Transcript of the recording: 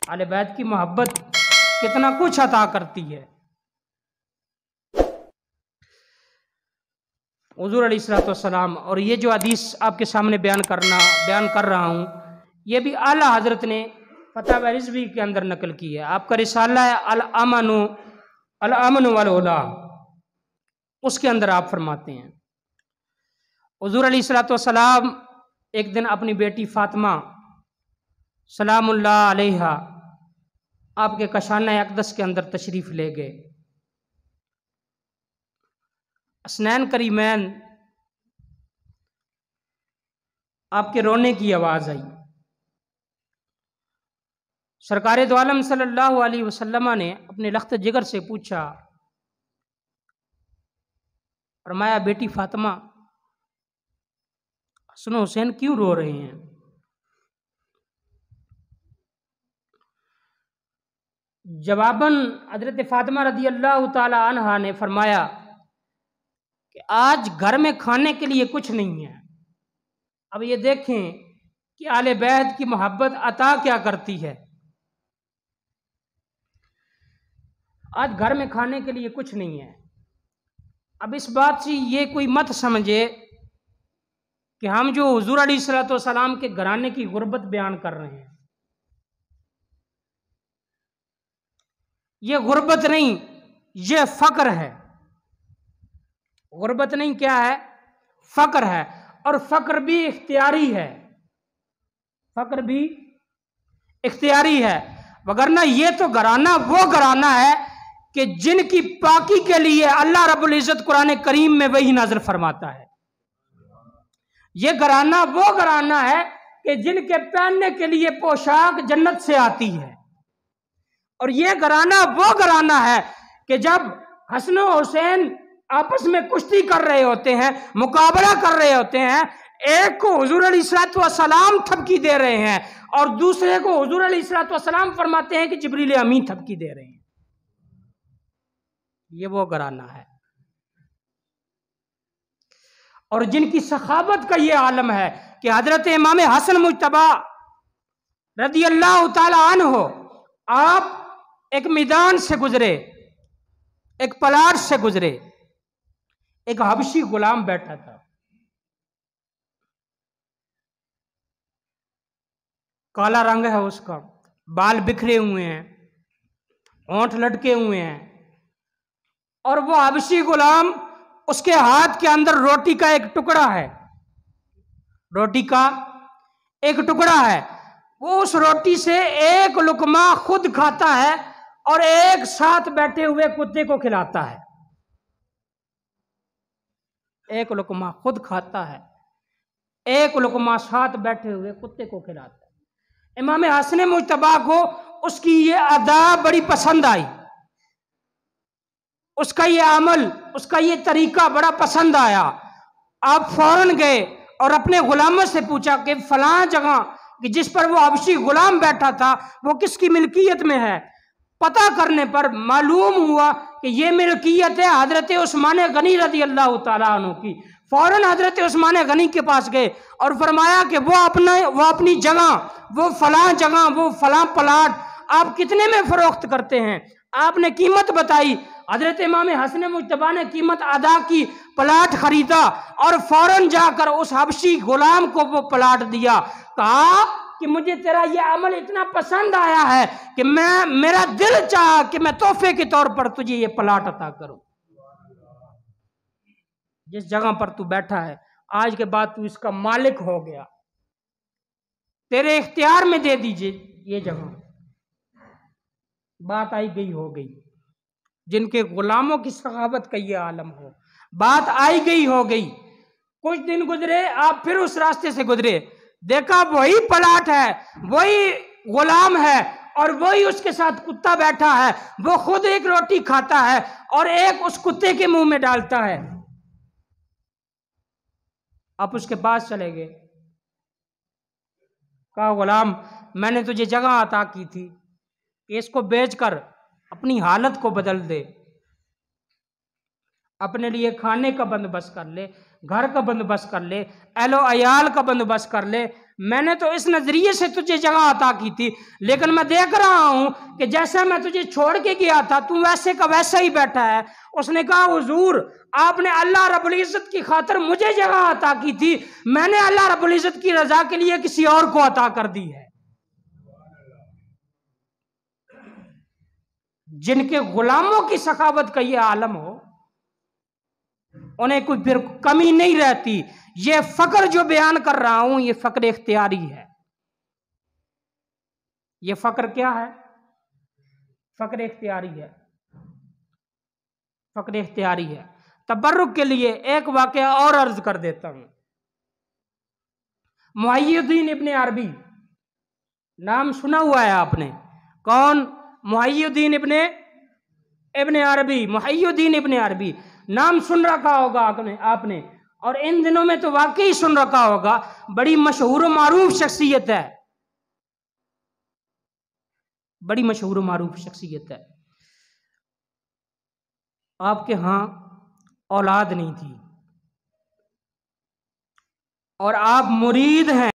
आले बैत की मोहब्बत कितना कुछ अता करती है। हुजूर अलैहिस्सलाम और ये जो हदीस आपके सामने बयान कर रहा हूँ, ये भी आला हजरत ने फतवा रिज़वी के अंदर नकल की है। आपका रिसाला है अल अमन वल उला, उसके अंदर आप फरमाते हैं हुजूर अलैहिस्सलाम एक दिन अपनी बेटी फातिमा सलामुल्लाह अलैहा आपके कशाना अक़दस के अंदर तशरीफ़ ले गए। हसनैन करीमैन आपके रोने की आवाज़ आई। सरकारे दो आलम सल्लल्लाहु अलैहि वसल्लम ने अपने लख्त जिगर से पूछा, फरमाया बेटी फातिमा हसन हुसैन क्यों रो रहे हैं? जवाबन हजरत फातिमा रदी अल्लाह ताला अन्हा ने फरमाया कि आज घर में खाने के लिए कुछ नहीं है। अब ये देखें कि आले बैत की मोहब्बत अता क्या करती है। आज घर में खाने के लिए कुछ नहीं है। अब इस बात से ये कोई मत समझे कि हम जो हुजूर अलैहिस्सलाम के घराने की गुर्बत बयान कर रहे हैं, ये गुर्बत नहीं, ये फ़क्र है। गुर्बत नहीं, क्या है? फ़क्र है। और फ़क्र भी इख्तियारी है, फ़क्र भी इख्तियारी है। वगरना ये तो घराना वो घराना है कि जिनकी पाकी के लिए अल्लाह रब्बुल इज़्ज़त कुरान करीम में वही नाज़िल फरमाता है। ये घराना वो घराना है कि जिनके पहनने के लिए पोशाक जन्नत से आती है। और ये घराना वो घराना है कि जब हसन हुसैन आपस में कुश्ती कर रहे होते हैं, मुकाबला कर रहे होते हैं, एक को हुजूर अलैहिस्सलाम थपकी दे रहे हैं और दूसरे को हुजूर अलैहिस्सलाम फरमाते हैं कि जिब्रील अमीन थपकी दे रहे हैं। ये वो घराना है। और जिनकी सखावत का ये आलम है कि हजरत इमाम हसन मुज्तबा रदी अल्लाह ताला अन्हु आप एक मैदान से गुजरे, एक पलाट से गुजरे, एक हबशी गुलाम बैठा था। काला रंग है उसका, बाल बिखरे हुए हैं, होंठ लटके हुए हैं, और वो हबशी गुलाम उसके हाथ के अंदर रोटी का एक टुकड़ा है, रोटी का एक टुकड़ा है। वो उस रोटी से एक लुकमा खुद खाता है और एक साथ बैठे हुए कुत्ते को खिलाता है। एक लुकमा खुद खाता है, एक लुकमा साथ बैठे हुए कुत्ते को खिलाता है। इमाम हसन मुज्तबा को उसकी ये अदा बड़ी पसंद आई, उसका ये अमल, उसका ये तरीका बड़ा पसंद आया। आप फौरन गए और अपने गुलामों से पूछा कि फलां जगह कि जिस पर वो हबशी गुलाम बैठा था वो किसकी मिल्कियत में है। पता करने पर मालूम हुआ कि ये मिल्कियत है हजरत उस्मान गनी रज़ी अल्लाह ताला अन्हु की। फौरन हजरत उस्मान गनी के पास गए और फरमाया कि वो अपनी जगह, वो फलां जगह, वो फलां प्लाट आप कितने में फरोख्त करते हैं? आपने कीमत बताई। हजरत इमाम हसन मुज्तबा ने कीमत अदा की, प्लाट खरीदा और फौरन जाकर उस हबशी गुलाम को वो प्लाट दिया। कहा कि मुझे तेरा ये अमल इतना पसंद आया है कि मेरा दिल चाहा कि मैं तोहफे के तौर पर तुझे ये प्लाट अता करूं। जिस जगह पर तू बैठा है आज के बाद तू इसका मालिक हो गया, तेरे इख्तियार में दे दीजिए ये जगह। बात आई गई हो गई। जिनके गुलामों की सखावत का ये आलम हो, बात आई गई हो गई। कुछ दिन गुजरे, आप फिर उस रास्ते से गुजरे, देखा वही प्लाट है, वही गुलाम है और वही उसके साथ कुत्ता बैठा है। वो खुद एक रोटी खाता है और एक उस कुत्ते के मुंह में डालता है। आप उसके पास चले गए, कहा गुलाम मैंने तुझे जगह अता की थी कि इसको बेचकर अपनी हालत को बदल दे, अपने लिए खाने का बंदोबस्त कर ले, घर का बंदोबस्त कर ले, अहलो अयाल का बंदोबस्त कर ले, मैंने तो इस नजरिए से तुझे जगह अता की थी, लेकिन मैं देख रहा हूं कि जैसे मैं तुझे छोड़ के गया था तू वैसे का वैसा ही बैठा है। उसने कहा हुजूर, आपने अल्लाह रब्बुल इज्जत की खातिर मुझे जगह अता की थी, मैंने अल्लाह रब्बुल इज्जत की रजा के लिए किसी और को अता कर दी है। जिनके गुलामों की सखावत का ये आलम हो, उन्हें कोई फिर कमी नहीं रहती। ये फक्र जो बयान कर रहा हूं, ये फक्र इख्तियारी है। ये फक्र क्या है? फक्र इख्तियारी है। फक्र इख्तियारी है। तबर्रुक के लिए एक वाकया और अर्ज कर देता हूं। मुहय्यिद्दीन इब्न अरबी, नाम सुना हुआ है आपने? कौन? मुहय्यिद्दीन इब्न अरबी। मुहय्यिद्दीन इब्न अरबी नाम सुन रखा होगा आपने, और इन दिनों में तो वाकई सुन रखा होगा। बड़ी मशहूर मारूफ शख्सियत है, बड़ी मशहूर मारूफ शख्सियत है। आपके यहां औलाद नहीं थी और आप मुरीद हैं।